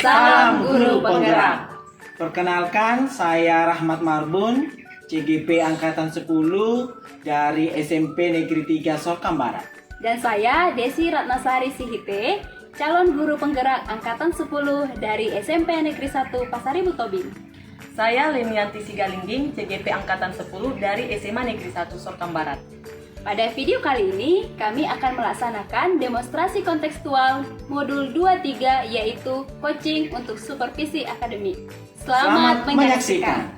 Salam Guru Penggerak. Perkenalkan, saya Rahmat Marbun, CGP Angkatan 10 dari SMP Negeri 3 Sorkam Barat. Dan saya Desi Ratnasari Sihite, calon guru penggerak Angkatan 10 dari SMP Negeri 1 Pasaribu Tobing. Saya Lenianti Sigalingging, CGP Angkatan 10 dari SMA Negeri 1 Sorkam Barat. Pada video kali ini, kami akan melaksanakan demonstrasi kontekstual modul 23 yaitu coaching untuk supervisi akademik. Selamat menyaksikan.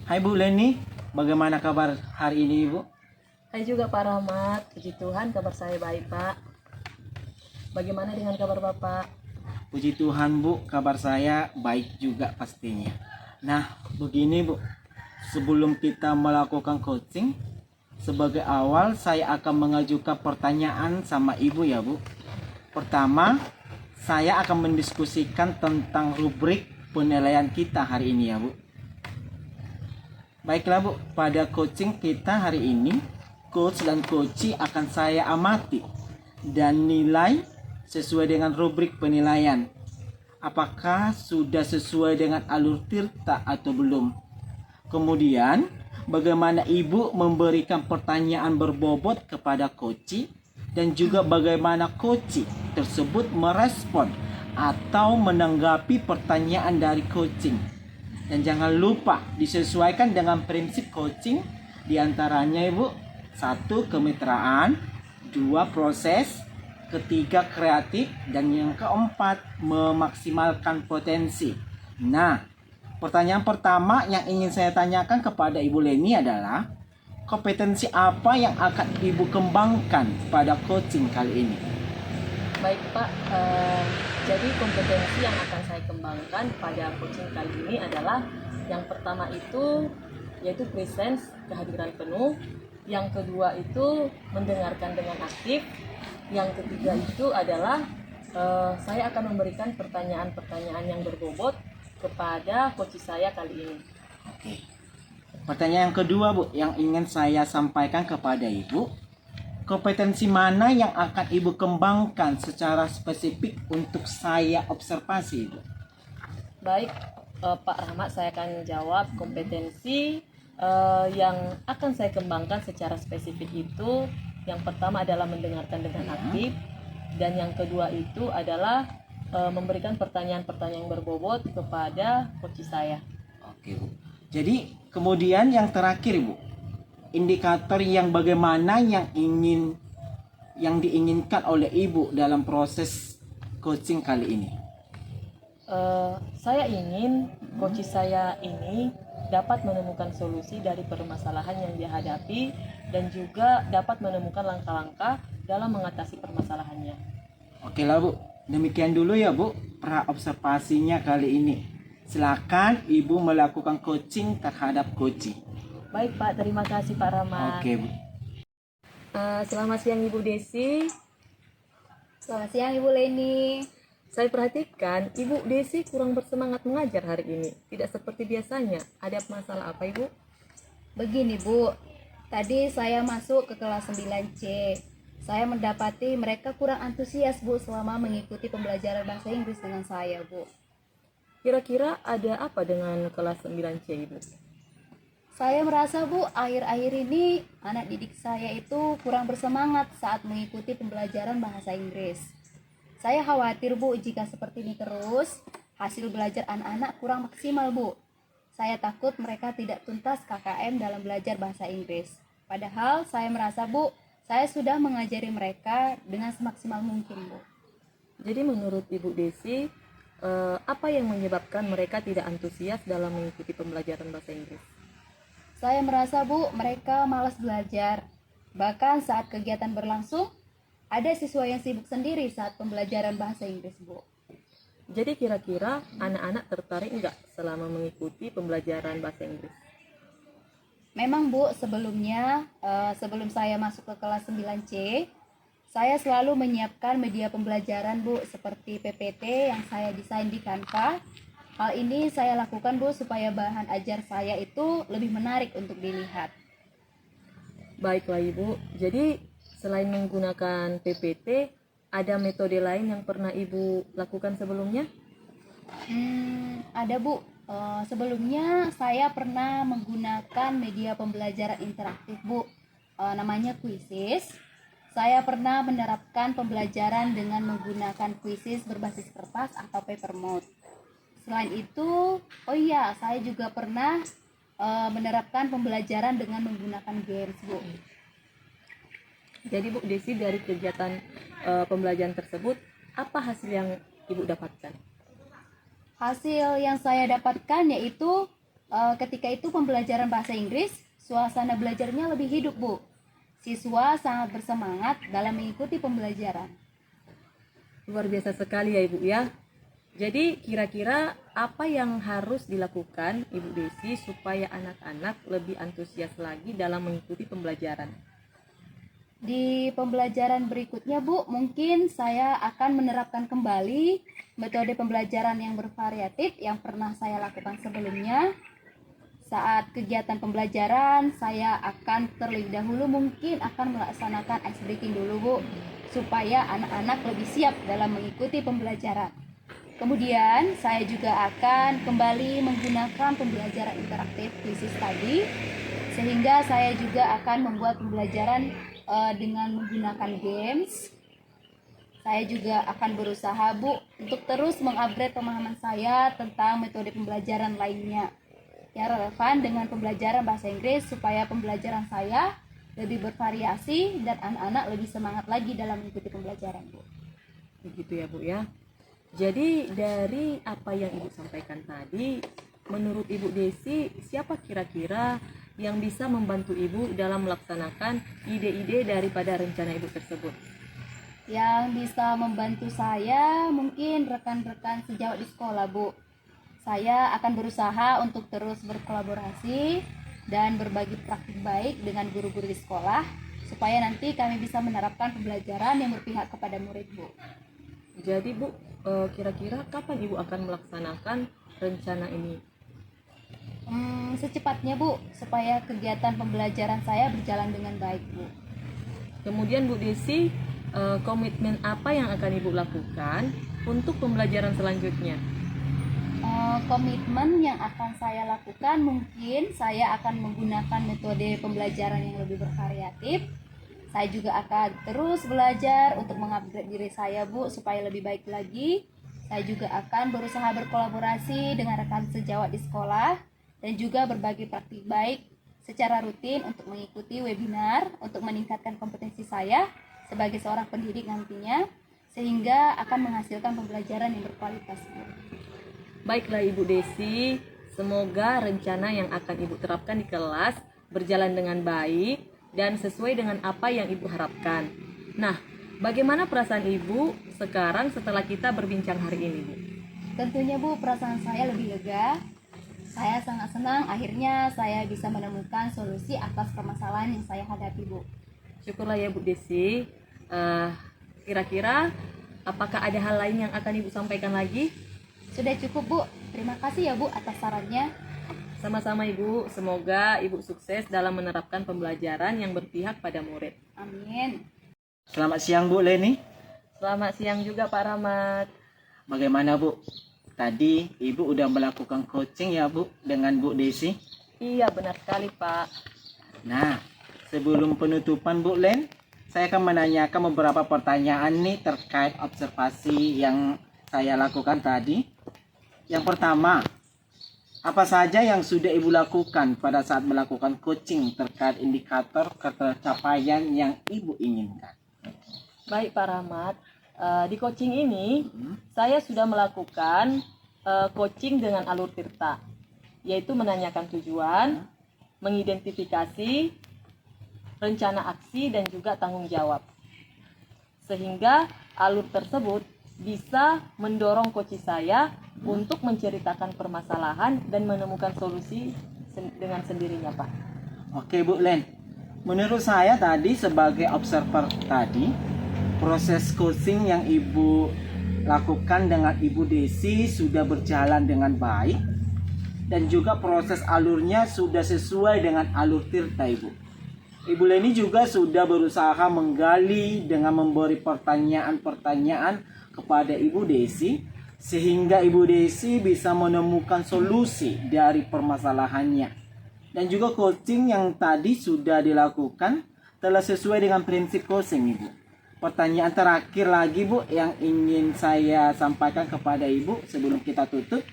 Hai Bu Leni, bagaimana kabar hari ini Ibu? Hai juga Pak Rahmat, puji Tuhan kabar saya baik Pak. Bagaimana dengan kabar Bapak? Puji Tuhan Bu, kabar saya baik juga pastinya. Nah, begini Bu, sebelum kita melakukan coaching, sebagai awal saya akan mengajukan pertanyaan sama Ibu ya Bu. Pertama, saya akan mendiskusikan tentang rubrik penilaian kita hari ini ya Bu. Baiklah Bu, pada coaching kita hari ini, coach dan coachee akan saya amati dan nilai sesuai dengan rubrik penilaian. Apakah sudah sesuai dengan alur tirta atau belum? Kemudian, bagaimana Ibu memberikan pertanyaan berbobot kepada coachee dan juga bagaimana coachee tersebut merespon atau menanggapi pertanyaan dari coaching. Dan jangan lupa disesuaikan dengan prinsip coaching, diantaranya Ibu, 1. Kemitraan, 2. Proses, ketiga kreatif, dan yang keempat memaksimalkan potensi. Nah, pertanyaan pertama yang ingin saya tanyakan kepada Ibu Leni adalah kompetensi apa yang akan Ibu kembangkan pada coaching kali ini? Baik Pak, jadi kompetensi yang akan saya kembangkan pada coaching kali ini adalah yang pertama itu yaitu presence, kehadiran penuh. Yang kedua itu mendengarkan dengan aktif. Yang ketiga itu adalah saya akan memberikan pertanyaan-pertanyaan yang berbobot kepada coach saya kali ini. Oke. Pertanyaan yang kedua Bu, yang ingin saya sampaikan kepada Ibu, kompetensi mana yang akan Ibu kembangkan secara spesifik untuk saya observasi Ibu? Baik Pak Rahmat, saya akan jawab kompetensi yang akan saya kembangkan secara spesifik itu. Yang pertama adalah mendengarkan dengan aktif, dan yang kedua itu adalah memberikan pertanyaan-pertanyaan yang berbobot kepada coach saya. Oke Bu. Jadi kemudian yang terakhir Bu, indikator yang bagaimana yang diinginkan oleh Ibu dalam proses coaching kali ini? Saya ingin coach saya ini dapat menemukan solusi dari permasalahan yang dihadapi dan juga dapat menemukan langkah-langkah dalam mengatasi permasalahannya. Oke lah Bu, demikian dulu ya Bu pra-observasinya kali ini. Silakan Ibu melakukan coaching terhadap coachee. Baik Pak, terima kasih Pak Rahmat. Oke Bu. Selamat siang Ibu Desi. Selamat siang Ibu Leni. Saya perhatikan Ibu Desi kurang bersemangat mengajar hari ini. Tidak seperti biasanya. Ada masalah apa Ibu? Begini Bu, tadi saya masuk ke kelas 9C. Saya mendapati mereka kurang antusias Bu selama mengikuti pembelajaran bahasa Inggris dengan saya Bu. Kira-kira ada apa dengan kelas 9C Ibu? Saya merasa Bu, akhir-akhir ini anak didik saya itu kurang bersemangat saat mengikuti pembelajaran bahasa Inggris. Saya khawatir Bu, jika seperti ini terus, hasil belajar anak-anak kurang maksimal Bu. Saya takut mereka tidak tuntas KKM dalam belajar bahasa Inggris. Padahal saya merasa Bu, saya sudah mengajari mereka dengan semaksimal mungkin Bu. Jadi menurut Ibu Desi, apa yang menyebabkan mereka tidak antusias dalam mengikuti pembelajaran bahasa Inggris? Saya merasa Bu, mereka malas belajar. Bahkan saat kegiatan berlangsung, ada siswa yang sibuk sendiri saat pembelajaran bahasa Inggris Bu. Jadi kira-kira anak-anak tertarik nggak selama mengikuti pembelajaran bahasa Inggris? Memang Bu, sebelumnya sebelum saya masuk ke kelas 9C, saya selalu menyiapkan media pembelajaran Bu, seperti PPT yang saya desain di Canva. Hal ini saya lakukan Bu, supaya bahan ajar saya itu lebih menarik untuk dilihat. Baiklah Ibu, jadi selain menggunakan PPT, ada metode lain yang pernah Ibu lakukan sebelumnya? Ada Bu. Sebelumnya saya pernah menggunakan media pembelajaran interaktif Bu. Namanya Quizizz. Saya pernah menerapkan pembelajaran dengan menggunakan Quizizz berbasis kertas atau paper mode. Selain itu, saya juga pernah menerapkan pembelajaran dengan menggunakan games Bu. Jadi Bu Desi, dari kegiatan pembelajaran tersebut, apa hasil yang Ibu dapatkan? Hasil yang saya dapatkan yaitu ketika itu pembelajaran bahasa Inggris, suasana belajarnya lebih hidup Bu. Siswa sangat bersemangat dalam mengikuti pembelajaran. Luar biasa sekali ya Ibu ya. Jadi kira-kira apa yang harus dilakukan Ibu Desi supaya anak-anak lebih antusias lagi dalam mengikuti pembelajaran? Di pembelajaran berikutnya Bu, mungkin saya akan menerapkan kembali metode pembelajaran yang bervariatif yang pernah saya lakukan sebelumnya. Saat kegiatan pembelajaran, saya akan terlebih dahulu mungkin akan melaksanakan ice breaking dulu Bu, supaya anak-anak lebih siap dalam mengikuti pembelajaran. Kemudian saya juga akan kembali menggunakan pembelajaran interaktif Quizizz tadi, sehingga saya juga akan membuat pembelajaran dengan menggunakan games. Saya juga akan berusaha Bu untuk terus mengupgrade pemahaman saya tentang metode pembelajaran lainnya yang relevan dengan pembelajaran bahasa Inggris, supaya pembelajaran saya lebih bervariasi dan anak-anak lebih semangat lagi dalam mengikuti pembelajaran Bu. Begitu ya Bu ya. Jadi dari apa yang Ibu sampaikan tadi, menurut Ibu Desi, siapa kira-kira yang bisa membantu Ibu dalam melaksanakan ide-ide daripada rencana Ibu tersebut? Yang bisa membantu saya mungkin rekan-rekan sejawat di sekolah Bu. Saya akan berusaha untuk terus berkolaborasi dan berbagi praktik baik dengan guru-guru di sekolah, supaya nanti kami bisa menerapkan pembelajaran yang berpihak kepada murid Bu. Jadi Bu, kira-kira kapan Ibu akan melaksanakan rencana ini? Secepatnya Bu, supaya kegiatan pembelajaran saya berjalan dengan baik Bu. Kemudian Bu Desi, komitmen apa yang akan Ibu lakukan untuk pembelajaran selanjutnya? Komitmen yang akan saya lakukan, mungkin saya akan menggunakan metode pembelajaran yang lebih bervariatif. Saya juga akan terus belajar untuk mengupgrade diri saya Bu, supaya lebih baik lagi. Saya juga akan berusaha berkolaborasi dengan rekan sejawat di sekolah dan juga berbagi praktik baik secara rutin untuk mengikuti webinar untuk meningkatkan kompetensi saya sebagai seorang pendidik nantinya, sehingga akan menghasilkan pembelajaran yang berkualitas Bu. Baiklah Ibu Desi, semoga rencana yang akan Ibu terapkan di kelas berjalan dengan baik dan sesuai dengan apa yang Ibu harapkan. Nah, bagaimana perasaan Ibu sekarang setelah kita berbincang hari ini, Bu? Tentunya Bu, perasaan saya lebih lega. Saya sangat senang akhirnya saya bisa menemukan solusi atas permasalahan yang saya hadapi Bu. Syukurlah ya Bu Desi. Kira-kira apakah ada hal lain yang akan Ibu sampaikan lagi? Sudah cukup Bu, terima kasih ya Bu atas sarannya. Sama-sama Ibu, semoga Ibu sukses dalam menerapkan pembelajaran yang berpihak pada murid. Amin. Selamat siang Bu Leni. Selamat siang juga Pak Rahmat. Bagaimana Bu? Tadi Ibu udah melakukan coaching ya Bu dengan Bu Desi? Iya benar sekali Pak. Nah, sebelum penutupan Bu Len, saya akan menanyakan beberapa pertanyaan nih terkait observasi yang saya lakukan tadi. Yang pertama, apa saja yang sudah Ibu lakukan pada saat melakukan coaching terkait indikator tercapaian yang Ibu inginkan? Baik Pak Rahmat, di coaching ini saya sudah melakukan coaching dengan alur tirta, yaitu menanyakan tujuan, mengidentifikasi rencana aksi dan juga tanggung jawab, sehingga alur tersebut bisa mendorong coach saya untuk menceritakan permasalahan dan menemukan solusi dengan sendirinya Pak. Oke Bu Len, menurut saya tadi sebagai observer tadi, proses coaching yang Ibu lakukan dengan Ibu Desi sudah berjalan dengan baik, dan juga proses alurnya sudah sesuai dengan alur tirta Ibu. Ibu Leni juga sudah berusaha menggali dengan memberi pertanyaan-pertanyaan kepada Ibu Desi, sehingga Ibu Desi bisa menemukan solusi dari permasalahannya. Dan juga coaching yang tadi sudah dilakukan telah sesuai dengan prinsip coaching, Ibu. Pertanyaan terakhir lagi, Bu, yang ingin saya sampaikan kepada Ibu sebelum kita tutup.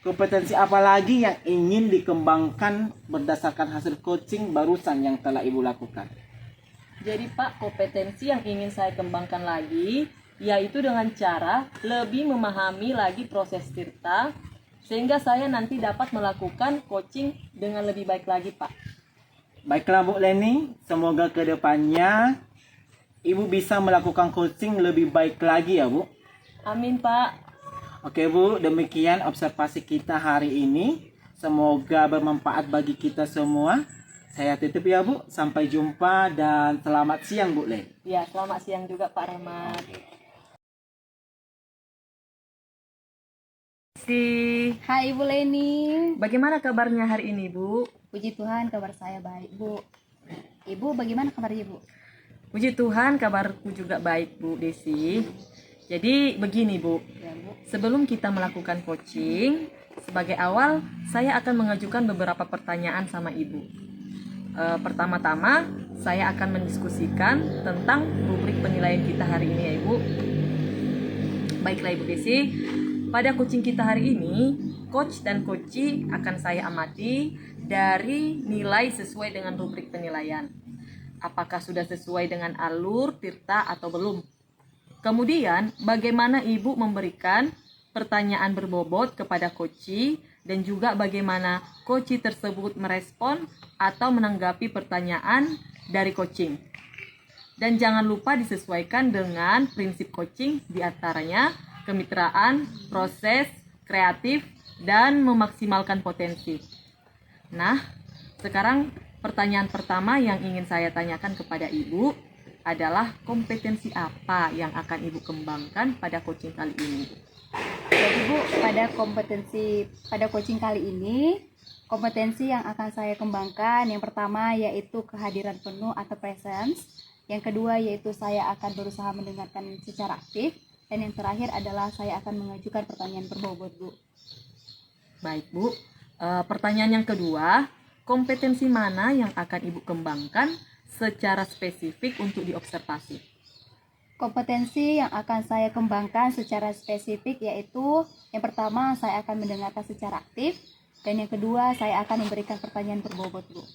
Kompetensi apa lagi yang ingin dikembangkan berdasarkan hasil coaching barusan yang telah Ibu lakukan? Jadi Pak, kompetensi yang ingin saya kembangkan lagi yaitu dengan cara lebih memahami lagi proses Tirta sehingga saya nanti dapat melakukan coaching dengan lebih baik lagi, Pak. Baiklah Bu Leni, semoga ke depannya Ibu bisa melakukan coaching lebih baik lagi ya Bu. Amin, Pak. Oke Bu, demikian observasi kita hari ini. Semoga bermanfaat bagi kita semua. Saya tutup ya Bu, sampai jumpa dan selamat siang Bu Leni. Ya, selamat siang juga Pak Rahmat. Hai Ibu Leni. Bagaimana kabarnya hari ini, Bu? Puji Tuhan kabar saya baik Bu. Ibu bagaimana kabarnya Bu? Puji Tuhan kabarku juga baik, Bu Desi. Jadi begini, Bu. Ya Bu. Sebelum kita melakukan coaching, sebagai awal saya akan mengajukan beberapa pertanyaan sama Ibu. Pertama-tama saya akan mendiskusikan tentang rubrik penilaian kita hari ini ya Ibu. Baiklah Ibu Desi, pada coaching kita hari ini, coach dan coachee akan saya amati dari nilai sesuai dengan rubrik penilaian. Apakah sudah sesuai dengan alur Tirta atau belum? Kemudian, bagaimana Ibu memberikan pertanyaan berbobot kepada coachee dan juga bagaimana coachee tersebut merespon atau menanggapi pertanyaan dari coaching. Dan jangan lupa disesuaikan dengan prinsip coaching, diantaranya kemitraan, proses, kreatif, dan memaksimalkan potensi. Nah, sekarang pertanyaan pertama yang ingin saya tanyakan kepada Ibu adalah kompetensi apa yang akan Ibu kembangkan pada coaching kali ini? Jadi Bu, pada coaching kali ini, kompetensi yang akan saya kembangkan yang pertama yaitu kehadiran penuh atau presence. Yang kedua yaitu saya akan berusaha mendengarkan secara aktif. Dan yang terakhir adalah saya akan mengajukan pertanyaan berbobot Bu. Baik Bu, pertanyaan yang kedua, kompetensi mana yang akan Ibu kembangkan secara spesifik untuk diobservasi? Kompetensi yang akan saya kembangkan secara spesifik yaitu yang pertama saya akan mendengarkan secara aktif dan yang kedua saya akan memberikan pertanyaan berbobot Bu.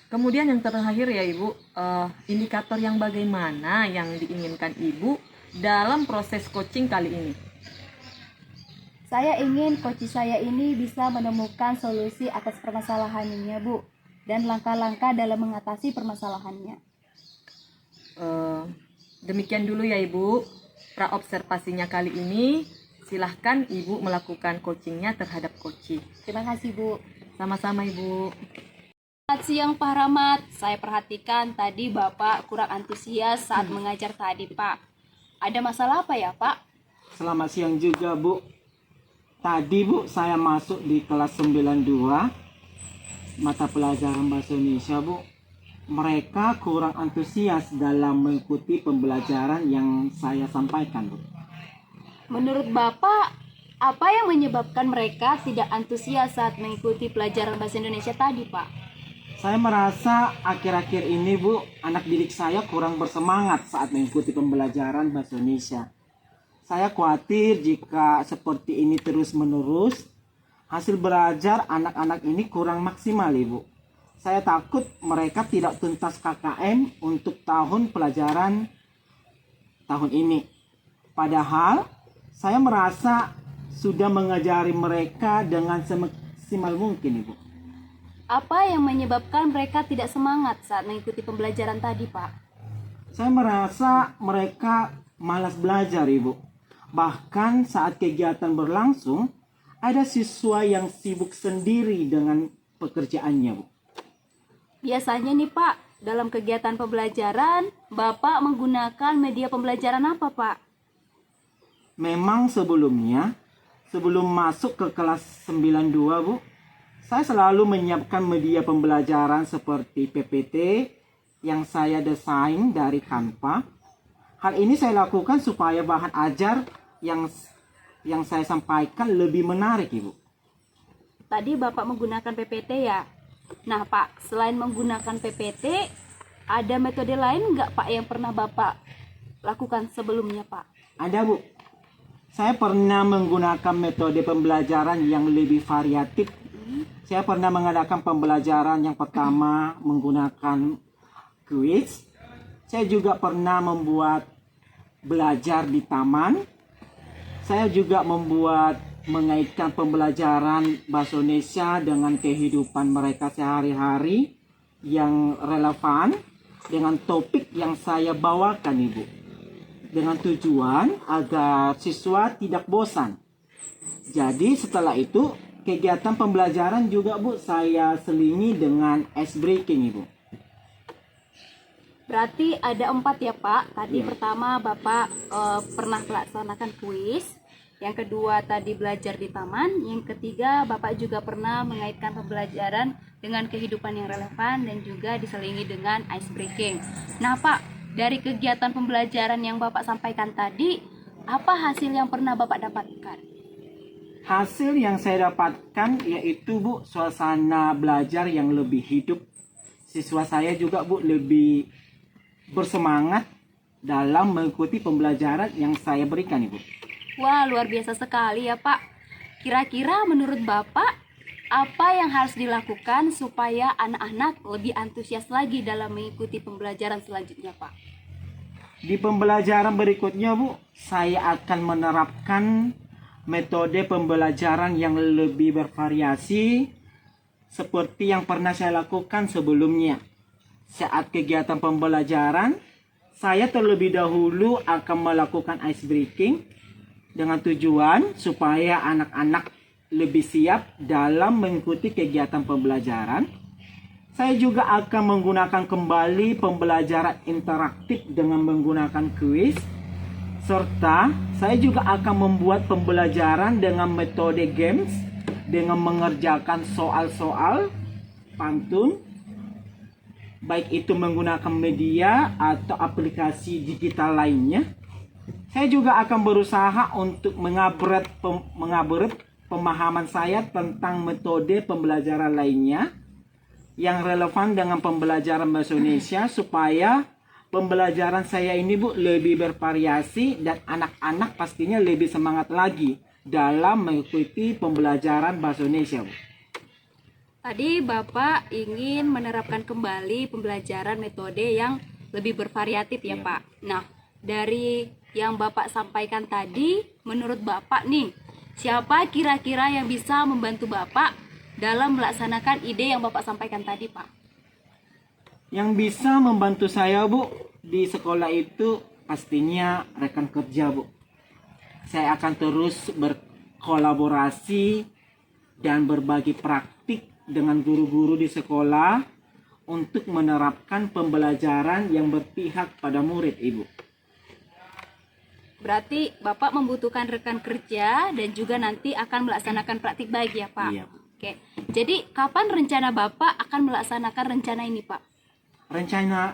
Kemudian yang terakhir ya Ibu, indikator yang bagaimana yang diinginkan Ibu dalam proses coaching kali ini? Saya ingin coach saya ini bisa menemukan solusi atas permasalahannya Bu dan langkah-langkah dalam mengatasi permasalahannya. Demikian dulu ya Ibu, praobservasinya kali ini. Silahkan Ibu melakukan coachingnya terhadap coachee. Terima kasih Bu. Sama-sama Ibu. Selamat siang Pak Rahmat. Saya perhatikan tadi Bapak kurang antusias saat mengajar tadi Pak. Ada masalah apa ya Pak? Selamat siang juga Bu. Tadi Bu, saya masuk di kelas 92 mata pelajaran bahasa Indonesia Bu. Mereka kurang antusias dalam mengikuti pembelajaran yang saya sampaikan Bu. Menurut Bapak, apa yang menyebabkan mereka tidak antusias saat mengikuti pelajaran bahasa Indonesia tadi Pak? Saya merasa akhir-akhir ini Bu, anak didik saya kurang bersemangat saat mengikuti pembelajaran bahasa Indonesia. Saya khawatir jika seperti ini terus-menerus, hasil belajar anak-anak ini kurang maksimal Ibu. Saya takut mereka tidak tuntas KKM untuk tahun pelajaran tahun ini. Padahal saya merasa sudah mengajari mereka dengan semaksimal mungkin Ibu. Apa yang menyebabkan mereka tidak semangat saat mengikuti pembelajaran tadi Pak? Saya merasa mereka malas belajar Ibu. Bahkan saat kegiatan berlangsung, ada siswa yang sibuk sendiri dengan pekerjaannya Bu. Biasanya nih Pak, dalam kegiatan pembelajaran, Bapak menggunakan media pembelajaran apa Pak? Memang sebelum masuk ke kelas 92 Bu, Saya selalu menyiapkan media pembelajaran seperti PPT yang saya desain dari Canva. Hal ini saya lakukan supaya bahan ajar yang saya sampaikan lebih menarik, Ibu. Tadi Bapak menggunakan PPT ya. Nah Pak, selain menggunakan PPT, ada metode lain nggak Pak yang pernah Bapak lakukan sebelumnya Pak? Ada, Bu. Saya pernah menggunakan metode pembelajaran yang lebih variatif. Saya pernah mengadakan pembelajaran yang pertama menggunakan kuis. Saya juga pernah membuat belajar di taman. Saya juga mengaitkan pembelajaran bahasa Indonesia dengan kehidupan mereka sehari-hari yang relevan dengan topik yang saya bawakan, Ibu. Dengan tujuan agar siswa tidak bosan. Jadi setelah itu kegiatan pembelajaran juga, Bu, saya selingi dengan ice breaking, Ibu. Berarti ada 4 ya Pak. Tadi Iya. pertama Bapak pernah melaksanakan kuis. Yang kedua tadi belajar di taman. Yang ketiga Bapak juga pernah mengaitkan pembelajaran dengan kehidupan yang relevan dan juga diselingi dengan ice breaking. Nah Pak, dari kegiatan pembelajaran yang Bapak sampaikan tadi, apa hasil yang pernah Bapak dapatkan? Hasil yang saya dapatkan yaitu, Bu, suasana belajar yang lebih hidup. Siswa saya juga, Bu, lebih bersemangat dalam mengikuti pembelajaran yang saya berikan, Ibu. Wah, luar biasa sekali ya Pak. Kira-kira menurut Bapak, apa yang harus dilakukan supaya anak-anak lebih antusias lagi dalam mengikuti pembelajaran selanjutnya Pak? Di pembelajaran berikutnya, Bu, saya akan menerapkan metode pembelajaran yang lebih bervariasi seperti yang pernah saya lakukan sebelumnya. Saat kegiatan pembelajaran, saya terlebih dahulu akan melakukan ice breaking dengan tujuan supaya anak-anak lebih siap dalam mengikuti kegiatan pembelajaran. Saya juga akan menggunakan kembali pembelajaran interaktif dengan menggunakan kuis. Serta saya juga akan membuat pembelajaran dengan metode games dengan mengerjakan soal-soal pantun. Baik itu menggunakan media atau aplikasi digital lainnya. Saya juga akan berusaha untuk mengupgrade pemahaman saya tentang metode pembelajaran lainnya yang relevan dengan pembelajaran bahasa Indonesia supaya pembelajaran saya ini, Bu, lebih bervariasi dan anak-anak pastinya lebih semangat lagi dalam mengikuti pembelajaran bahasa Indonesia, Bu. Tadi Bapak ingin menerapkan kembali pembelajaran metode yang lebih bervariatif ya Iya. Pak. Nah, dari yang Bapak sampaikan tadi, menurut Bapak nih, siapa kira-kira yang bisa membantu Bapak dalam melaksanakan ide yang Bapak sampaikan tadi Pak? Yang bisa membantu saya, Bu, di sekolah itu pastinya rekan kerja, Bu. Saya akan terus berkolaborasi dan berbagi praktik dengan guru-guru di sekolah untuk menerapkan pembelajaran yang berpihak pada murid, Ibu. Berarti Bapak membutuhkan rekan kerja dan juga nanti akan melaksanakan praktik baik ya Pak? Iya, Bu. Oke, jadi kapan rencana Bapak akan melaksanakan rencana ini Pak?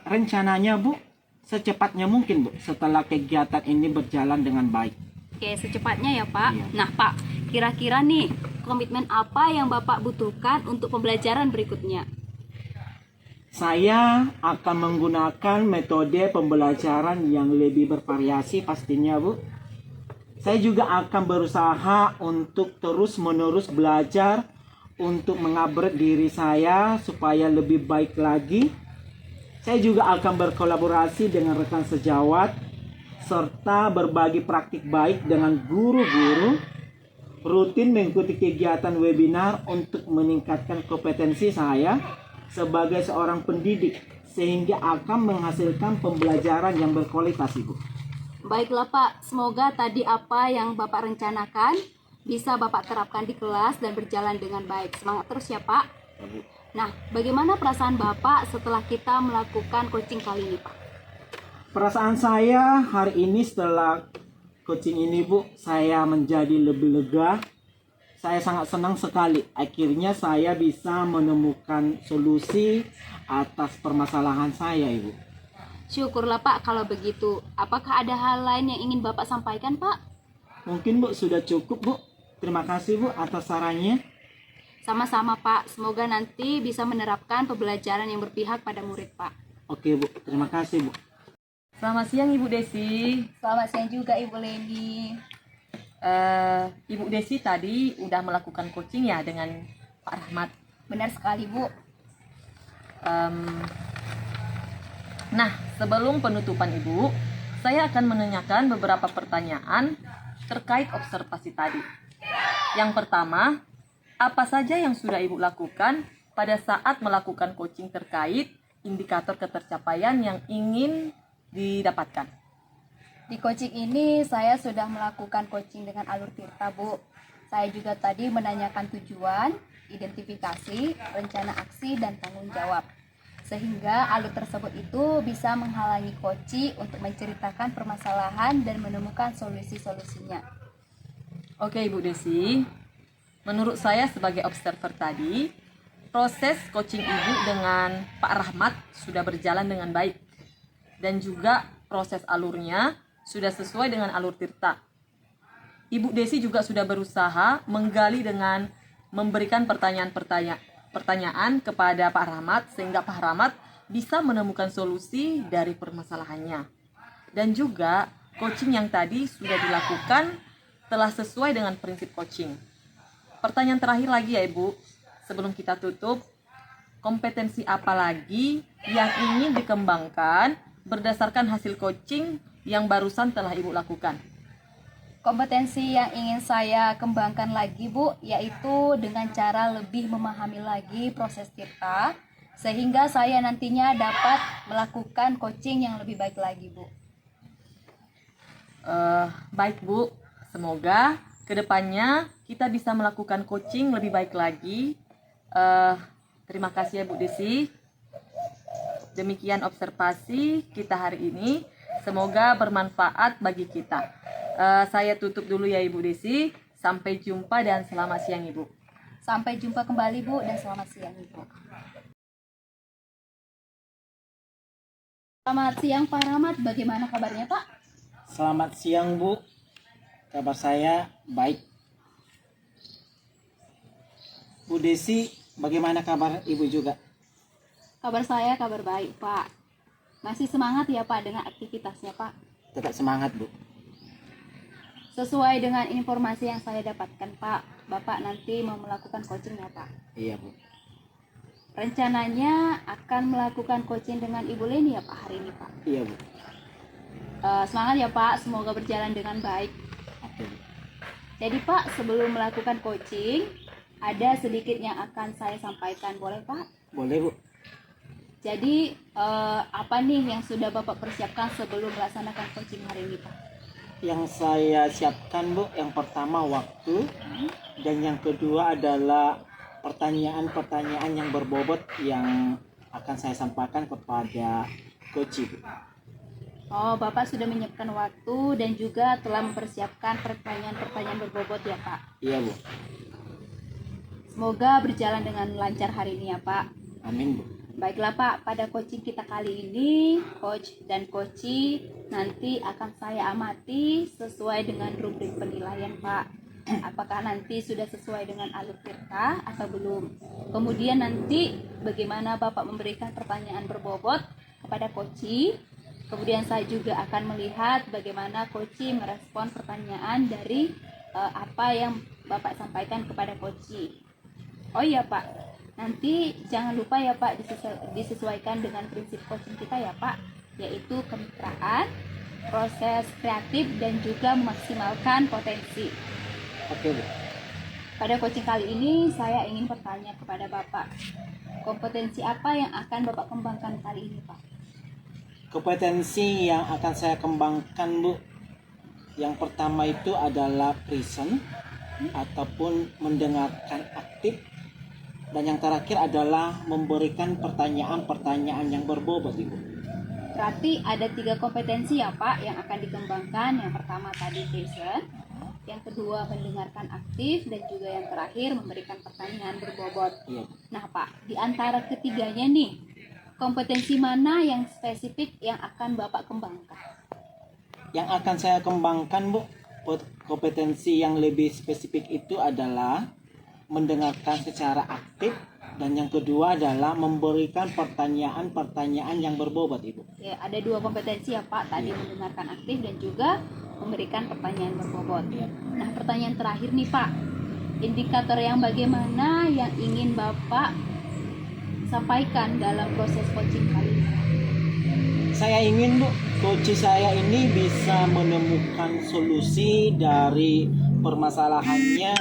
Rencananya, Bu, secepatnya mungkin, Bu, setelah kegiatan ini berjalan dengan baik. Oke, secepatnya ya Pak. Iya. Nah Pak, kira-kira nih komitmen apa yang Bapak butuhkan untuk pembelajaran berikutnya? Saya akan menggunakan metode pembelajaran yang lebih bervariasi pastinya, Bu. Saya juga akan berusaha untuk terus-menerus belajar untuk mengupgrade diri saya supaya lebih baik lagi. Saya juga akan berkolaborasi dengan rekan sejawat serta berbagi praktik baik dengan guru-guru. Rutin mengikuti kegiatan webinar untuk meningkatkan kompetensi saya sebagai seorang pendidik sehingga akan menghasilkan pembelajaran yang berkualitas, Ibu. Baiklah Pak, semoga tadi apa yang Bapak rencanakan bisa Bapak terapkan di kelas dan berjalan dengan baik. Semangat terus ya Pak. Nah, bagaimana perasaan Bapak setelah kita melakukan coaching kali ini Pak? Perasaan saya hari ini setelah coaching ini, Bu, saya menjadi lebih lega. Saya sangat senang sekali. Akhirnya saya bisa menemukan solusi atas permasalahan saya, Ibu. Syukurlah Pak kalau begitu. Apakah ada hal lain yang ingin Bapak sampaikan Pak? Mungkin Bu sudah cukup, Bu. Terima kasih Bu atas sarannya. Sama-sama Pak, semoga nanti bisa menerapkan pembelajaran yang berpihak pada murid Pak. Oke Bu, terima kasih Bu. Selamat siang Ibu Desi. Selamat siang juga Ibu Leni. Ibu Desi tadi udah melakukan coaching ya dengan Pak Rahmat. Benar sekali Bu. Nah, sebelum penutupan Ibu, saya akan menanyakan beberapa pertanyaan terkait observasi tadi. Yang pertama, apa saja yang sudah Ibu lakukan pada saat melakukan coaching terkait indikator ketercapaian yang ingin didapatkan? Di coaching ini saya sudah melakukan coaching dengan alur tirta Bu. Saya juga tadi menanyakan tujuan, identifikasi, rencana aksi, dan tanggung jawab. Sehingga alur tersebut itu bisa menghalangi coach untuk menceritakan permasalahan dan menemukan solusi-solusinya. Oke Ibu Desi, menurut saya sebagai observer tadi, proses coaching Ibu dengan Pak Rahmat sudah berjalan dengan baik. Dan juga proses alurnya sudah sesuai dengan alur tirta. Ibu Desi juga sudah berusaha menggali dengan memberikan pertanyaan kepada Pak Rahmat sehingga Pak Rahmat bisa menemukan solusi dari permasalahannya. Dan juga coaching yang tadi sudah dilakukan telah sesuai dengan prinsip coaching. Pertanyaan terakhir lagi ya Ibu, sebelum kita tutup, kompetensi apa lagi yang ingin dikembangkan berdasarkan hasil coaching yang barusan telah Ibu lakukan? Kompetensi yang ingin saya kembangkan lagi Bu, yaitu dengan cara lebih memahami lagi proses tirta, sehingga saya nantinya dapat melakukan coaching yang lebih baik lagi Bu. Baik Bu, semoga kedepannya kita bisa melakukan coaching lebih baik lagi. Terima kasih ya Bu Desi. Demikian observasi kita hari ini. Semoga bermanfaat bagi kita. Saya tutup dulu ya Ibu Desi. Sampai jumpa dan selamat siang Ibu. Sampai jumpa kembali Bu dan selamat siang Ibu. Selamat siang Pak Rahmat, bagaimana kabarnya Pak? Selamat siang Bu. Kabar saya baik. Bu Desi, bagaimana kabar Ibu juga? Kabar saya kabar baik Pak. Masih semangat ya Pak dengan aktivitasnya Pak? Tetap semangat Bu. Sesuai dengan informasi yang saya dapatkan Pak, Bapak nanti mau melakukan coaching ya Pak? Iya Bu. Rencananya akan melakukan coaching dengan Ibu Leni ya Pak hari ini Pak? Iya Bu. Semangat ya Pak, semoga berjalan dengan baik. Oke Bu. Jadi Pak, sebelum melakukan coaching, ada sedikit yang akan saya sampaikan, boleh Pak? Boleh Bu. Jadi apa nih yang sudah Bapak persiapkan sebelum melaksanakan coaching hari ini Pak? Yang saya siapkan Bu, yang pertama waktu, dan yang kedua adalah pertanyaan-pertanyaan yang berbobot yang akan saya sampaikan kepada coach Bu. Oh, Bapak sudah menyiapkan waktu dan juga telah mempersiapkan pertanyaan-pertanyaan berbobot ya Pak? Iya Bu. Semoga berjalan dengan lancar hari ini ya Pak. Amin Bu. Baiklah Pak, pada coaching kita kali ini, coach dan coachee nanti akan saya amati sesuai dengan rubrik penilaian Pak. Apakah nanti sudah sesuai dengan alur tirta atau belum? Kemudian nanti bagaimana Bapak memberikan pertanyaan berbobot kepada coachee. Kemudian saya juga akan melihat bagaimana coachee merespon pertanyaan dari apa yang Bapak sampaikan kepada coachee. Oh iya Pak, nanti jangan lupa ya Pak disesuaikan dengan prinsip coaching kita ya Pak, yaitu kemitraan, proses kreatif, dan juga memaksimalkan potensi. Oke Bu. Pada coaching kali ini saya ingin bertanya kepada Bapak, kompetensi apa yang akan Bapak kembangkan kali ini Pak? Kompetensi yang akan saya kembangkan Bu, yang pertama itu adalah present ataupun mendengarkan aktif, dan yang terakhir adalah memberikan pertanyaan-pertanyaan yang berbobot Ibu. Berarti ada 3 kompetensi ya Pak yang akan dikembangkan. Yang pertama tadi present, yang kedua mendengarkan aktif, dan juga yang terakhir memberikan pertanyaan berbobot. Iya. Nah Pak, di antara ketiganya nih, kompetensi mana yang spesifik yang akan Bapak kembangkan? Yang akan saya kembangkan, Bu, kompetensi yang lebih spesifik itu adalah mendengarkan secara aktif, dan yang kedua adalah memberikan pertanyaan-pertanyaan yang berbobot, Ibu. Ya, ada dua kompetensi ya Pak, tadi mendengarkan aktif dan juga memberikan pertanyaan berbobot. Iya. Nah, pertanyaan terakhir nih Pak, indikator yang bagaimana yang ingin Bapak sampaikan dalam proses coaching kali ini? Saya ingin, Bu, coach saya ini bisa menemukan solusi dari permasalahannya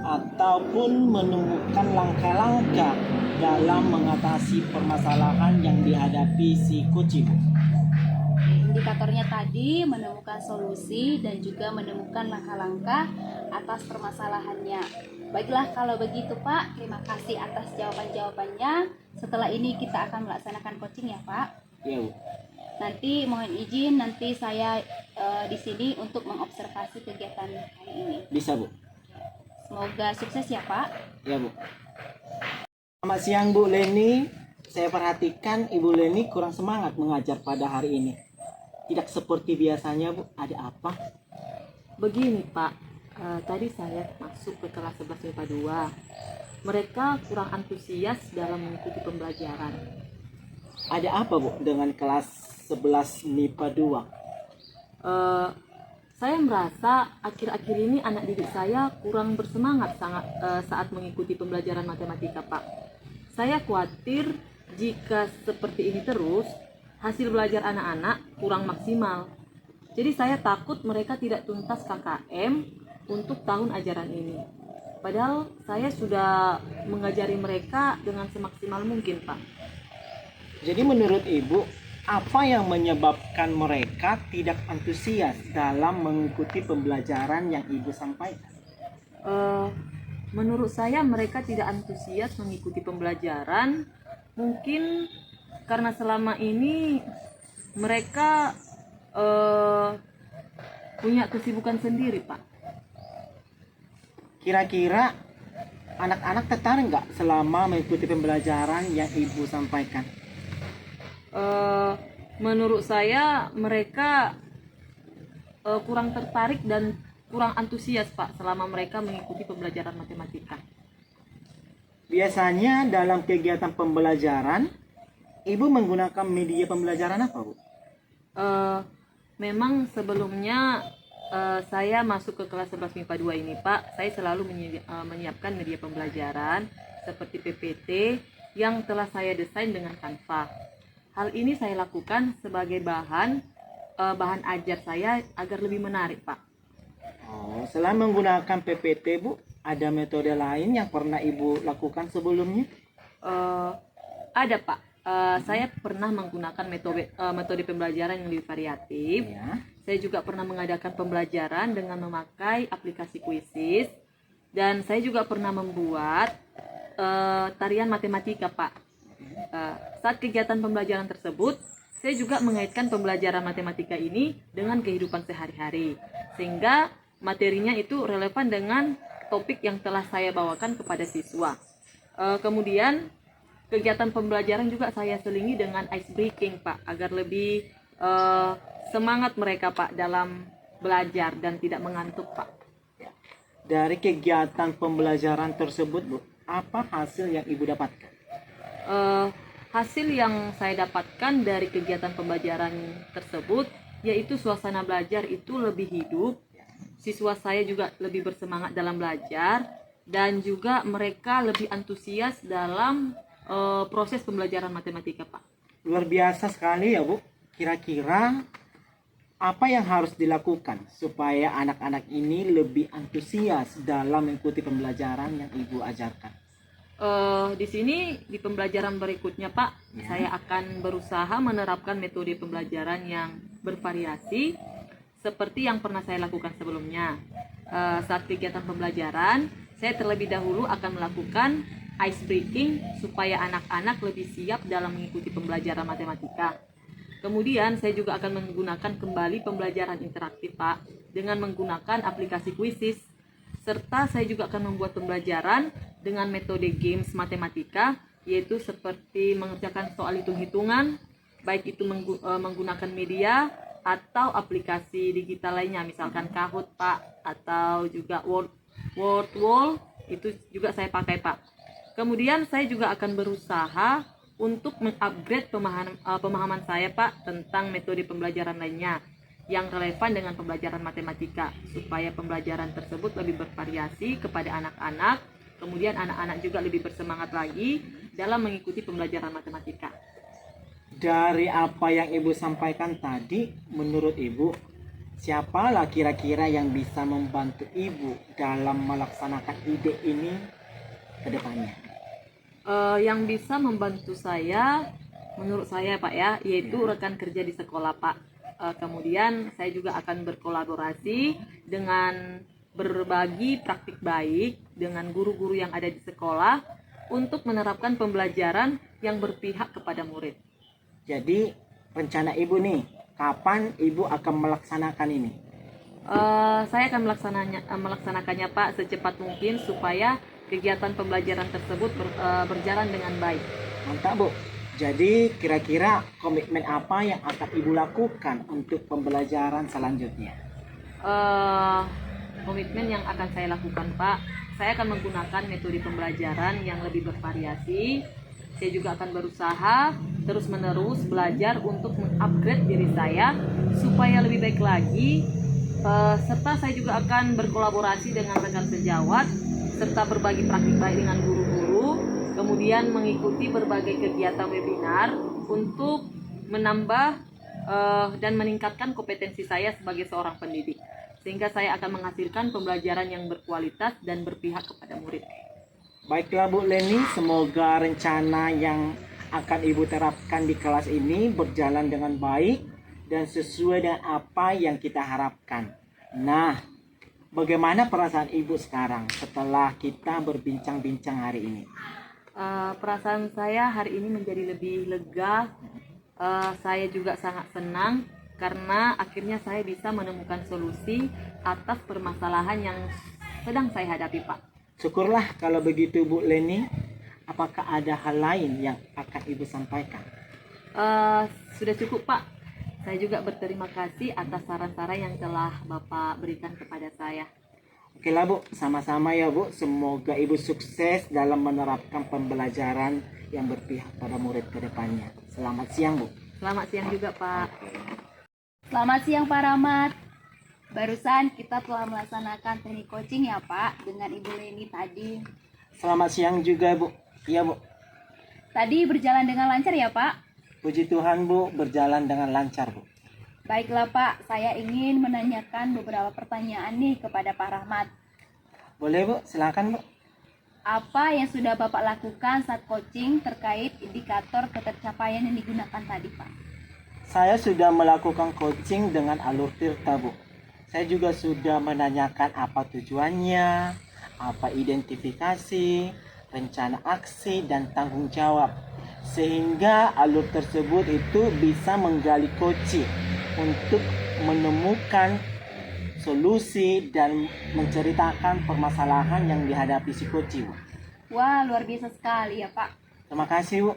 ataupun menemukan langkah-langkah dalam mengatasi permasalahan yang dihadapi si coach, Bu. Indikatornya tadi menemukan solusi dan juga menemukan langkah-langkah atas permasalahannya. Baiklah kalau begitu Pak, terima kasih atas jawaban-jawabannya. Setelah ini kita akan melaksanakan coaching ya Pak. Iya, Bu. Nanti mohon izin, nanti saya di sini untuk mengobservasi kegiatan hari ini. Bisa, Bu. Semoga sukses ya Pak. Iya, Bu. Selamat siang, Bu Leni. Saya perhatikan Ibu Leni kurang semangat mengajar pada hari ini. Tidak seperti biasanya, Bu. Ada apa? Begini Pak, tadi saya masuk ke kelas 11 MIPA 2. Mereka kurang antusias dalam mengikuti pembelajaran. Ada apa, Bu, dengan kelas 11 MIPA 2? Saya merasa akhir-akhir ini anak didik saya kurang bersemangat saat mengikuti pembelajaran matematika Pak. Saya khawatir jika seperti ini terus, hasil belajar anak-anak kurang maksimal. Jadi saya takut mereka tidak tuntas KKM untuk tahun ajaran ini. Padahal saya sudah mengajari mereka dengan semaksimal mungkin Pak. Jadi menurut Ibu, apa yang menyebabkan mereka tidak antusias dalam mengikuti pembelajaran yang Ibu sampaikan? Menurut saya mereka tidak antusias mengikuti pembelajaran, mungkin karena selama ini mereka punya kesibukan sendiri Pak. Kira-kira anak-anak tertarik nggak selama mengikuti pembelajaran yang Ibu sampaikan? Menurut saya mereka kurang tertarik dan kurang antusias Pak selama mereka mengikuti pembelajaran matematika. Biasanya dalam kegiatan pembelajaran, Ibu menggunakan media pembelajaran apa, Bu? Memang sebelumnya saya masuk ke kelas 11 MIPA 2 ini Pak, saya selalu menyiapkan media pembelajaran seperti PPT yang telah saya desain dengan Canva. Hal ini saya lakukan sebagai bahan ajar saya agar lebih menarik Pak. Oh, selain menggunakan PPT, Bu, ada metode lain yang pernah Ibu lakukan sebelumnya? Ada Pak. Saya pernah menggunakan metode pembelajaran yang lebih variatif. Ya. Saya juga pernah mengadakan pembelajaran dengan memakai aplikasi Quizzes, dan saya juga pernah membuat tarian matematika Pak. Saat kegiatan pembelajaran tersebut, saya juga mengaitkan pembelajaran matematika ini dengan kehidupan sehari-hari, sehingga materinya itu relevan dengan topik yang telah saya bawakan kepada siswa. Kemudian kegiatan pembelajaran juga saya selingi dengan ice breaking Pak, agar lebih semangat mereka Pak dalam belajar dan tidak mengantuk Pak. Dari kegiatan pembelajaran tersebut, Bu, apa hasil yang Ibu dapatkan? Hasil yang saya dapatkan dari kegiatan pembelajaran tersebut yaitu suasana belajar itu lebih hidup, siswa saya juga lebih bersemangat dalam belajar, dan juga mereka lebih antusias dalam proses pembelajaran matematika Pak. Luar biasa sekali ya, Bu. Kira-kira apa yang harus dilakukan supaya anak-anak ini lebih antusias dalam mengikuti pembelajaran yang Ibu ajarkan? Di sini di pembelajaran berikutnya Pak, Ya. saya akan berusaha menerapkan metode pembelajaran yang bervariasi seperti yang pernah saya lakukan sebelumnya. Saat kegiatan pembelajaran, saya terlebih dahulu akan melakukan ice breaking supaya anak-anak lebih siap dalam mengikuti pembelajaran matematika. Kemudian saya juga akan menggunakan kembali pembelajaran interaktif Pak dengan menggunakan aplikasi Quizzes. Serta saya juga akan membuat pembelajaran dengan metode games matematika, yaitu seperti mengerjakan soal hitung-hitungan, baik itu menggunakan media atau aplikasi digital lainnya, misalkan Kahoot Pak, atau juga Word Wall, itu juga saya pakai Pak. Kemudian saya juga akan berusaha untuk mengupgrade pemahaman saya Pak tentang metode pembelajaran lainnya yang relevan dengan pembelajaran matematika, supaya pembelajaran tersebut lebih bervariasi kepada anak-anak, kemudian anak-anak juga lebih bersemangat lagi dalam mengikuti pembelajaran matematika. Dari apa yang Ibu sampaikan tadi, menurut Ibu, siapalah kira-kira yang bisa membantu Ibu dalam melaksanakan ide ini ke depannya? Yang bisa membantu saya, menurut saya Pak ya, yaitu rekan kerja di sekolah Pak. Kemudian saya juga akan berkolaborasi dengan berbagi praktik baik dengan guru-guru yang ada di sekolah untuk menerapkan pembelajaran yang berpihak kepada murid. Jadi rencana Ibu nih, kapan Ibu akan melaksanakan ini? Saya akan melaksanakannya Pak secepat mungkin supaya kegiatan pembelajaran tersebut berjalan dengan baik. Mantap Bu. Jadi kira-kira komitmen apa yang akan Ibu lakukan untuk pembelajaran selanjutnya? Komitmen yang akan saya lakukan Pak, saya akan menggunakan metode pembelajaran yang lebih bervariasi. Saya juga akan berusaha terus-menerus belajar untuk mengupgrade diri saya supaya lebih baik lagi. Serta saya juga akan berkolaborasi dengan rekan sejawat serta berbagi praktik baik dengan guru-guru, kemudian mengikuti berbagai kegiatan webinar untuk menambah dan meningkatkan kompetensi saya sebagai seorang pendidik, sehingga saya akan menghasilkan pembelajaran yang berkualitas dan berpihak kepada murid. Baiklah Bu Leni, semoga rencana yang akan Ibu terapkan di kelas ini berjalan dengan baik dan sesuai dengan apa yang kita harapkan. Nah, bagaimana perasaan Ibu sekarang setelah kita berbincang-bincang hari ini? Perasaan saya hari ini menjadi lebih lega. Saya juga sangat senang karena akhirnya saya bisa menemukan solusi atas permasalahan yang sedang saya hadapi Pak. Syukurlah kalau begitu Bu Leni. Apakah ada hal lain yang akan Ibu sampaikan? Sudah cukup Pak. Saya juga berterima kasih atas saran-saran yang telah Bapak berikan kepada saya. Oke lah Bu, sama-sama ya Bu. Semoga Ibu sukses dalam menerapkan pembelajaran yang berpihak pada murid ke depannya. Selamat siang Bu. Selamat siang juga Pak. Selamat siang Pak Rahmat. Barusan kita telah melaksanakan teknik coaching ya Pak dengan Ibu Leni tadi. Selamat siang juga Bu. Iya Bu. Tadi berjalan dengan lancar ya Pak? Puji Tuhan Bu, berjalan dengan lancar Bu. Baiklah Pak, saya ingin menanyakan beberapa pertanyaan nih kepada Pak Rahmat. Boleh Bu, silakan Bu. Apa yang sudah Bapak lakukan saat coaching terkait indikator ketercapaian yang digunakan tadi Pak? Saya sudah melakukan coaching dengan alur tirta Bu. Saya juga sudah menanyakan apa tujuannya, apa identifikasi, rencana aksi, dan tanggung jawab. Sehingga alur tersebut itu bisa menggali coaching untuk menemukan solusi dan menceritakan permasalahan yang dihadapi si coaching. Wah, luar biasa sekali ya Pak. Terima kasih Bu.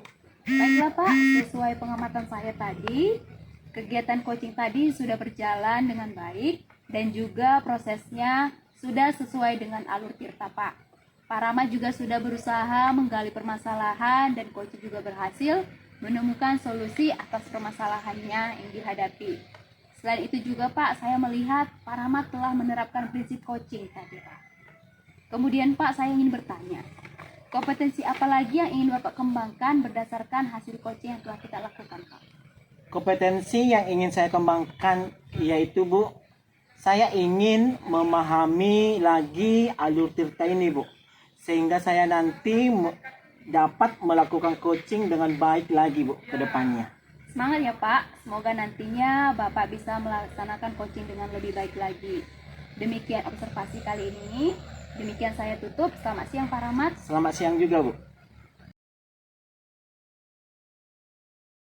Baiklah Pak, sesuai pengamatan saya tadi, kegiatan coaching tadi sudah berjalan dengan baik dan juga prosesnya sudah sesuai dengan alur tirta Pak. Pak Rahmat juga sudah berusaha menggali permasalahan dan coaching juga berhasil menemukan solusi atas permasalahannya yang dihadapi. Selain itu juga Pak, saya melihat Pak Rahmat telah menerapkan prinsip coaching tadi Pak. Kemudian Pak, saya ingin bertanya, kompetensi apa lagi yang ingin Bapak kembangkan berdasarkan hasil coaching yang telah kita lakukan Pak? Kompetensi yang ingin saya kembangkan yaitu Bu, saya ingin memahami lagi alur tirta ini Bu, sehingga saya nanti dapat melakukan coaching dengan baik lagi Bu ke depannya. Semangat ya Pak, semoga nantinya Bapak bisa melaksanakan coaching dengan lebih baik lagi. Demikian observasi kali ini, demikian saya tutup. Selamat siang Pak Rahmat. Selamat siang juga Bu.